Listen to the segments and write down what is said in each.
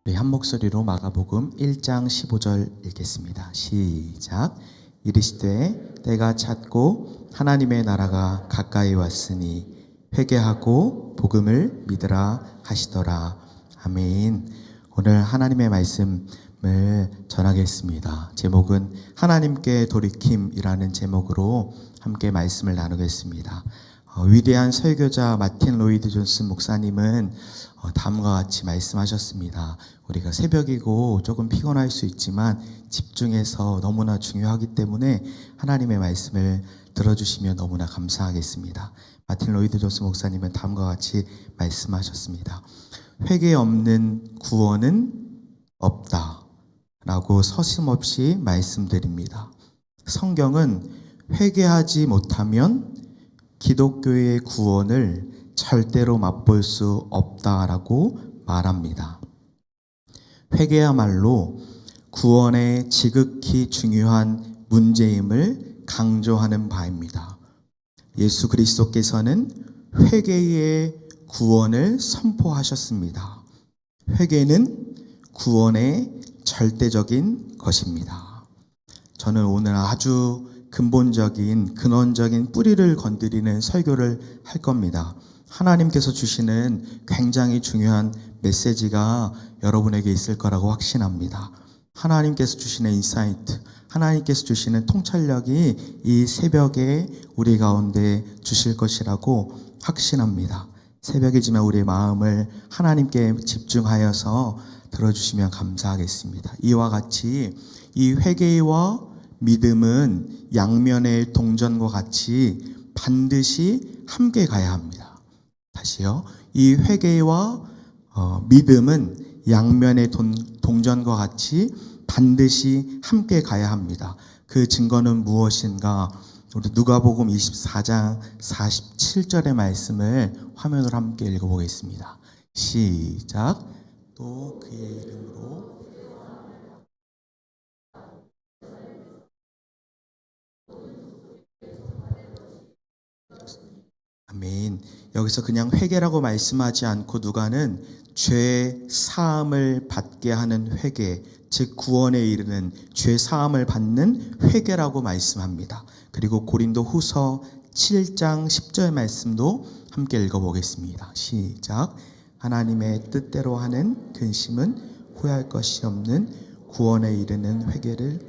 우리 한 목소리로 마가복음 1장 15절 읽겠습니다. 시작. 이르시되 때가 찼고 하나님의 나라가 가까이 왔으니 회개하고 복음을 믿으라 하시더라. 아멘. 오늘 하나님의 말씀을 전하겠습니다. 제목은 하나님께 돌이킴이라는 제목으로 함께 말씀을 나누겠습니다. 위대한 설교자 마틴 로이드 존슨 목사님은 다음과 같이 말씀하셨습니다. 우리가 새벽이고 조금 피곤할 수 있지만 집중해서 너무나 중요하기 때문에 하나님의 말씀을 들어주시면 너무나 감사하겠습니다. 마틴 로이드 존슨 목사님은 다음과 같이 말씀하셨습니다. 회개 없는 구원은 없다 라고 서슴없이 말씀드립니다. 성경은 회개하지 못하면 기독교의 구원을 절대로 맛볼 수 없다라고 말합니다. 회개야말로 구원의 지극히 중요한 문제임을 강조하는 바입니다. 예수 그리스도께서는 회개의 구원을 선포하셨습니다. 회개는 구원의 절대적인 것입니다. 저는 오늘 아주 근본적인 근원적인 뿌리를 건드리는 설교를 할 겁니다. 하나님께서 주시는 굉장히 중요한 메시지가 여러분에게 있을 거라고 확신합니다. 하나님께서 주시는 인사이트, 하나님께서 주시는 통찰력이 이 새벽에 우리 가운데 주실 것이라고 확신합니다. 새벽이지만 우리의 마음을 하나님께 집중하여서 들어주시면 감사하겠습니다. 이와 같이 이 회개와 믿음은 양면의 동전과 같이 반드시 함께 가야 합니다. 다시요. 이 회개와 믿음은 양면의 동전과 같이 반드시 함께 가야 합니다. 그 증거는 무엇인가? 우리 누가복음 24장 47절의 말씀을 화면으로 함께 읽어보겠습니다. 시작. 또 그의 이름으로 아멘. 여기서 그냥 회개라고 말씀하지 않고 누가는 죄 사함을 받게 하는 회개, 즉 구원에 이르는 죄 사함을 받는 회개라고 말씀합니다. 그리고 고린도 후서 7장 10절 말씀도 함께 읽어보겠습니다. 시작. 하나님의 뜻대로 하는 근심은 후회할 것이 없는 구원에 이르는 회개를,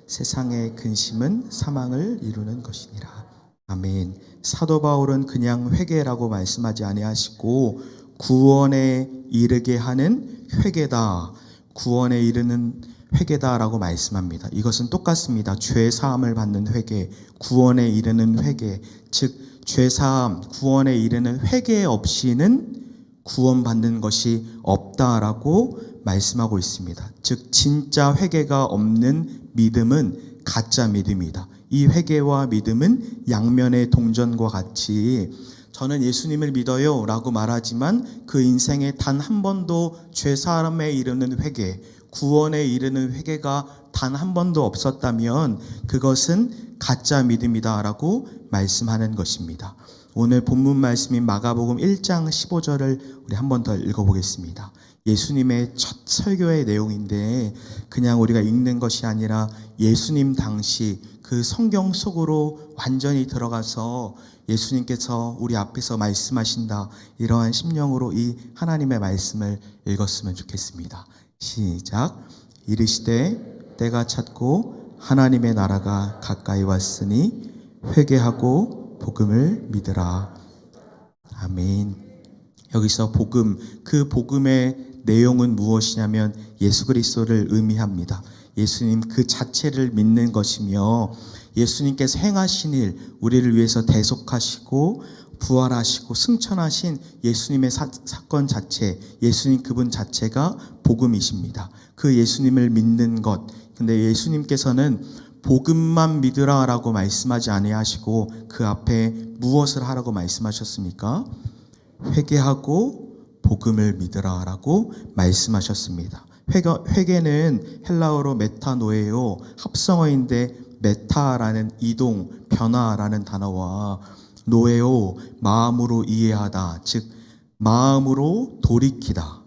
세상의 근심은 사망을 이루는 것이니라. 아멘. 사도 바울은 그냥 회개라고 말씀하지 아니하시고 구원에 이르게 하는 회개다, 구원에 이르는 회개다라고 말씀합니다. 이것은 똑같습니다. 죄 사함을 받는 회개, 구원에 이르는 회개, 즉 죄 사함, 구원에 이르는 회개 없이는 구원받는 것이 없다라고 말씀하고 있습니다. 즉 진짜 회개가 없는 믿음은 가짜 믿음이다. 이 회개와 믿음은 양면의 동전과 같이 저는 예수님을 믿어요 라고 말하지만 그 인생에 단 한 번도 죄사함에 이르는 회개, 구원에 이르는 회개가 단 한 번도 없었다면 그것은 가짜 믿음이다 라고 말씀하는 것입니다. 오늘 본문 말씀인 마가복음 1장 15절을 우리 한 번 더 읽어보겠습니다. 예수님의 첫 설교의 내용인데 그냥 우리가 읽는 것이 아니라 예수님 당시 그 성경 속으로 완전히 들어가서 예수님께서 우리 앞에서 말씀하신다, 이러한 심령으로 이 하나님의 말씀을 읽었으면 좋겠습니다. 시작. 이르시되 때가 찼고 하나님의 나라가 가까이 왔으니 회개하고 복음을 믿으라. 아멘. 여기서 복음, 그 복음의 내용은 무엇이냐면 예수 그리스도를 의미합니다. 예수님 그 자체를 믿는 것이며 예수님께서 행하신 일, 우리를 위해서 대속하시고 부활하시고 승천하신 예수님의 사건 자체, 예수님 그분 자체가 복음이십니다. 그 예수님을 믿는 것. 근데 예수님께서는 복음만 믿으라 라고 말씀하지 아니하시고 그 앞에 무엇을 하라고 말씀하셨습니까? 회개하고 복음을 믿으라 라고 말씀하셨습니다. 회개는 헬라어로 메타노에요, 합성어인데 메타라는 이동, 변화라는 단어와 노에오, 마음으로 이해하다, 즉 마음으로 돌이키다,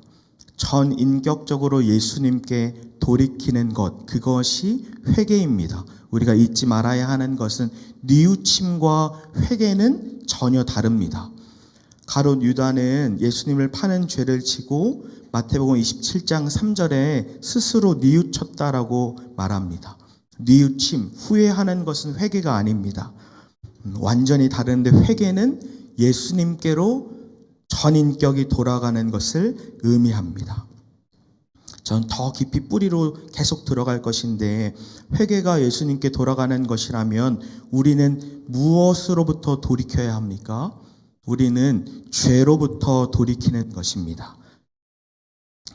전인격적으로 예수님께 돌이키는 것, 그것이 회개입니다. 우리가 잊지 말아야 하는 것은 뉘우침과 회개는 전혀 다릅니다. 가룟 유다는 예수님을 파는 죄를 지고 마태복음 27장 3절에 스스로 뉘우쳤다라고 말합니다. 뉘우침, 후회하는 것은 회개가 아닙니다. 완전히 다른데 회개는 예수님께로 전인격이 돌아가는 것을 의미합니다. 전 더 깊이 뿌리로 계속 들어갈 것인데, 회개가 예수님께 돌아가는 것이라면 우리는 무엇으로부터 돌이켜야 합니까? 우리는 죄로부터 돌이키는 것입니다.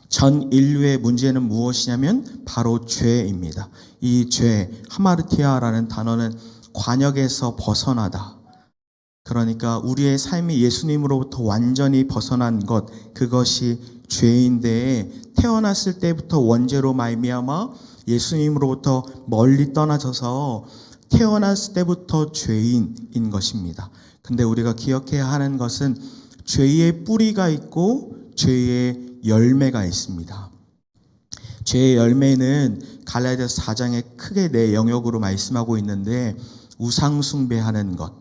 전 인류의 문제는 무엇이냐면 바로 죄입니다. 이 죄, 하마르티아라는 단어는 관역에서 벗어나다. 그러니까 우리의 삶이 예수님으로부터 완전히 벗어난 것, 그것이 죄인데, 태어났을 때부터 원죄로 말미암아 예수님으로부터 멀리 떠나져서 태어났을 때부터 죄인인 것입니다. 근데 우리가 기억해야 하는 것은 죄의 뿌리가 있고 죄의 열매가 있습니다. 죄의 열매는 갈라디아서 4장에 크게 네 영역으로 말씀하고 있는데, 우상숭배하는 것,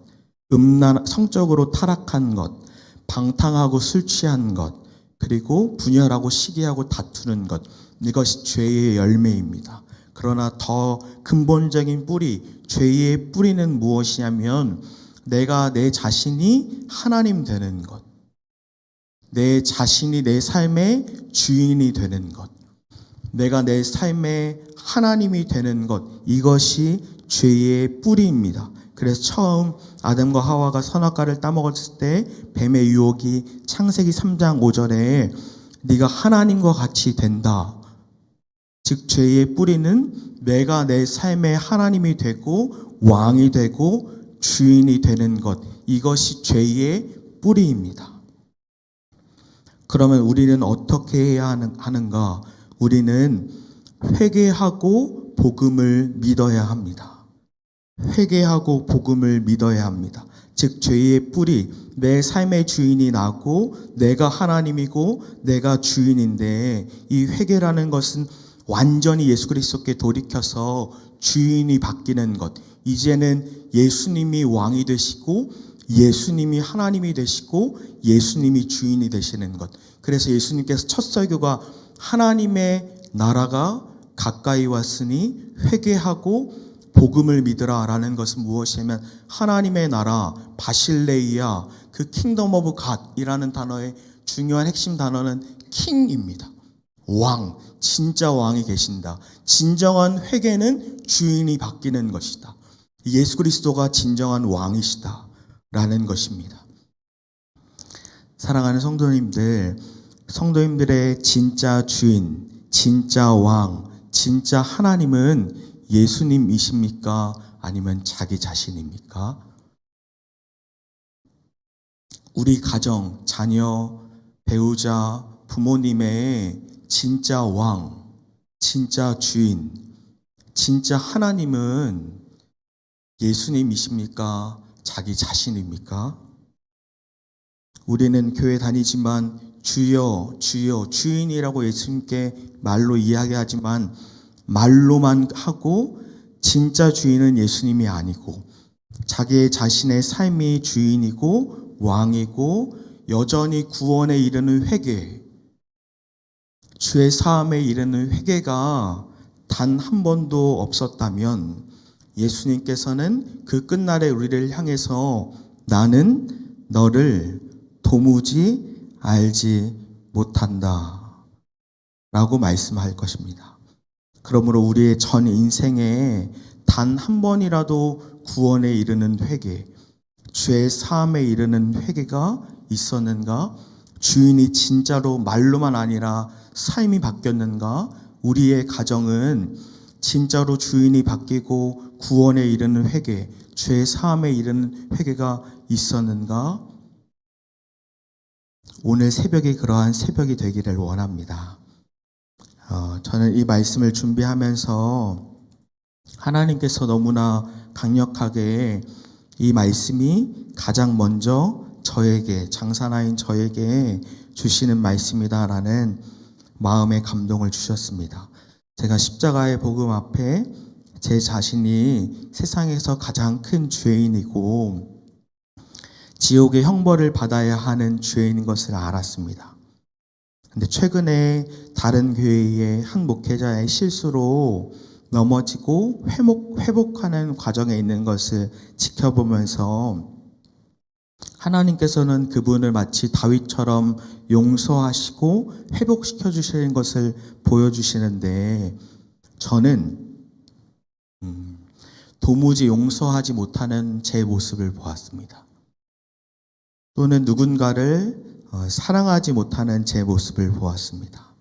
성적으로 타락한 것, 방탕하고 술 취한 것, 그리고 분열하고 시기하고 다투는 것, 이것이 죄의 열매입니다. 그러나 더 근본적인 뿌리, 죄의 뿌리는 무엇이냐면 내가 내 자신이 하나님 되는 것, 내 자신이 내 삶의 주인이 되는 것, 내가 내 삶의 하나님이 되는 것, 이것이 죄의 뿌리입니다. 그래서 처음 아담과 하와가 선악과를 따먹었을 때 뱀의 유혹이 창세기 3장 5절에 네가 하나님과 같이 된다. 즉 죄의 뿌리는 내가 내 삶의 하나님이 되고 왕이 되고 주인이 되는 것, 이것이 죄의 뿌리입니다. 그러면 우리는 어떻게 해야 하는가? 우리는 회개하고 복음을 믿어야 합니다. 회개하고 복음을 믿어야 합니다. 즉 죄의 뿌리, 내 삶의 주인이 나고 내가 하나님이고 내가 주인인데, 이 회개라는 것은 완전히 예수 그리스도께 돌이켜서 주인이 바뀌는 것, 이제는 예수님이 왕이 되시고 예수님이 하나님이 되시고 예수님이 주인이 되시는 것. 그래서 예수님께서 첫 설교가 하나님의 나라가 가까이 왔으니 회개하고 복음을 믿으라 라는 것은 무엇이냐면, 하나님의 나라, 바실레이아, 그 킹덤 오브 갓이라는 단어의 중요한 핵심 단어는 킹입니다. 왕, 진짜 왕이 계신다. 진정한 회개는 주인이 바뀌는 것이다. 예수 그리스도가 진정한 왕이시다 라는 것입니다. 사랑하는 성도님들의 진짜 주인, 진짜 왕, 진짜 하나님은 예수님이십니까? 아니면 자기 자신입니까? 우리 가정, 자녀, 배우자, 부모님의 진짜 왕, 진짜 주인, 진짜 하나님은 예수님이십니까? 자기 자신입니까? 우리는 교회 다니지만 주여, 주여, 주인이라고 예수님께 말로 이야기하지만 말로만 하고 진짜 주인은 예수님이 아니고 자기의 자신의 삶이 주인이고 왕이고 여전히 구원에 이르는 회개, 죄 사함에 이르는 회개가 단 한 번도 없었다면 예수님께서는 그 끝날에 우리를 향해서 나는 너를 도무지 알지 못한다 라고 말씀할 것입니다. 그러므로 우리의 전 인생에 단 한 번이라도 구원에 이르는 회개, 죄 사함에 이르는 회개가 있었는가? 주인이 진짜로 말로만 아니라 삶이 바뀌었는가? 우리의 가정은 진짜로 주인이 바뀌고 구원에 이르는 회개, 죄 사함에 이르는 회개가 있었는가? 오늘 새벽이 그러한 새벽이 되기를 원합니다. 저는 이 말씀을 준비하면서 하나님께서 너무나 강력하게 이 말씀이 가장 먼저 저에게, 장사나인 저에게 주시는 말씀이다라는 마음의 감동을 주셨습니다. 제가 십자가의 복음 앞에 제 자신이 세상에서 가장 큰 죄인이고 지옥의 형벌을 받아야 하는 죄인인 것을 알았습니다. 근데 최근에 다른 교회의 한 목회자의 실수로 넘어지고 회복하는 과정에 있는 것을 지켜보면서 하나님께서는 그분을 마치 다윗처럼 용서하시고 회복시켜 주시는 것을 보여주시는데 저는 도무지 용서하지 못하는 제 모습을 보았습니다. 또는 누군가를 사랑하지 못하는 제 모습을 보았습니다.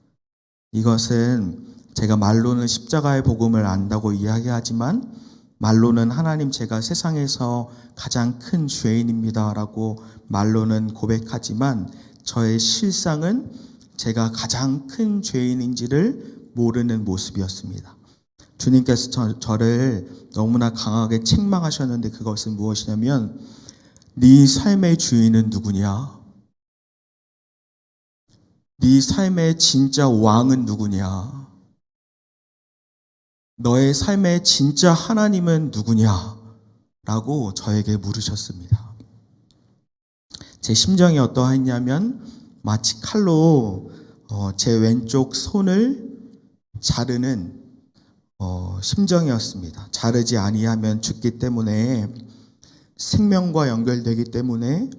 이것은 제가 말로는 십자가의 복음을 안다고 이야기하지만 말로는 하나님 제가 세상에서 가장 큰 죄인입니다라고 말로는 고백하지만 저의 실상은 제가 가장 큰 죄인인지를 모르는 모습이었습니다. 주님께서 저를 너무나 강하게 책망하셨는데 그것은 무엇이냐면 네 삶의 주인은 누구냐? 네 삶의 진짜 왕은 누구냐? 너의 삶의 진짜 하나님은 누구냐? 라고 저에게 물으셨습니다. 제 심정이 어떠했냐면 마치 칼로 제 왼쪽 손을 자르는 심정이었습니다. 자르지 아니하면 죽기 때문에 생명과 연결되기 때문에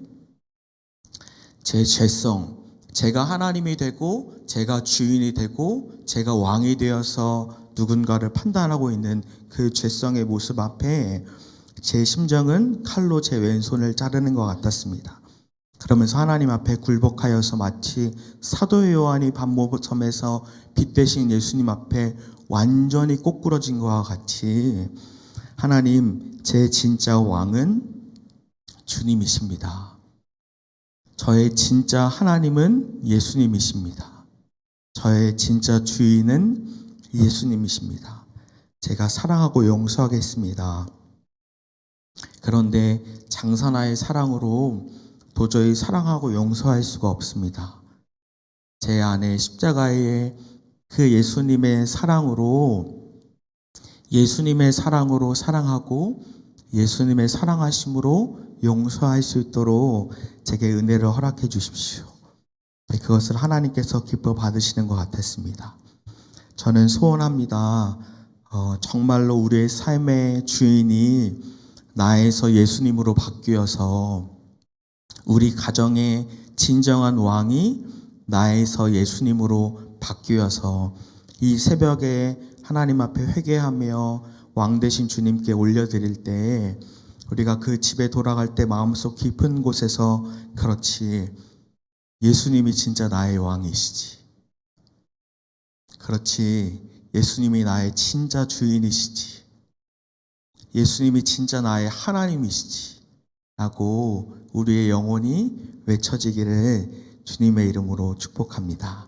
제 죄성, 제가 하나님이 되고 제가 주인이 되고 제가 왕이 되어서 누군가를 판단하고 있는 그 죄성의 모습 앞에 제 심정은 칼로 제 왼손을 자르는 것 같았습니다. 그러면서 하나님 앞에 굴복하여서 마치 사도 요한이 반모섬에서 빛 대신 예수님 앞에 완전히 꼬꾸러진 것과 같이 하나님, 제 진짜 왕은 주님이십니다. 저의 진짜 하나님은 예수님이십니다. 저의 진짜 주인은 예수님이십니다. 제가 사랑하고 용서하겠습니다. 그런데 장사나의 사랑으로 도저히 사랑하고 용서할 수가 없습니다. 제 안에 십자가의 그 예수님의 사랑으로 사랑하고 예수님의 사랑하심으로 용서할 수 있도록 제게 은혜를 허락해 주십시오. 그것을 하나님께서 기뻐 받으시는 것 같았습니다. 저는 소원합니다. 정말로 우리의 삶의 주인이 나에서 예수님으로 바뀌어서 우리 가정의 진정한 왕이 나에서 예수님으로 바뀌어서 이 새벽에 하나님 앞에 회개하며 왕 되신 주님께 올려드릴 때 우리가 그 집에 돌아갈 때 마음속 깊은 곳에서 그렇지, 예수님이 진짜 나의 왕이시지. 그렇지, 예수님이 나의 진짜 주인이시지. 예수님이 진짜 나의 하나님이시지. 라고 우리의 영혼이 외쳐지기를 주님의 이름으로 축복합니다.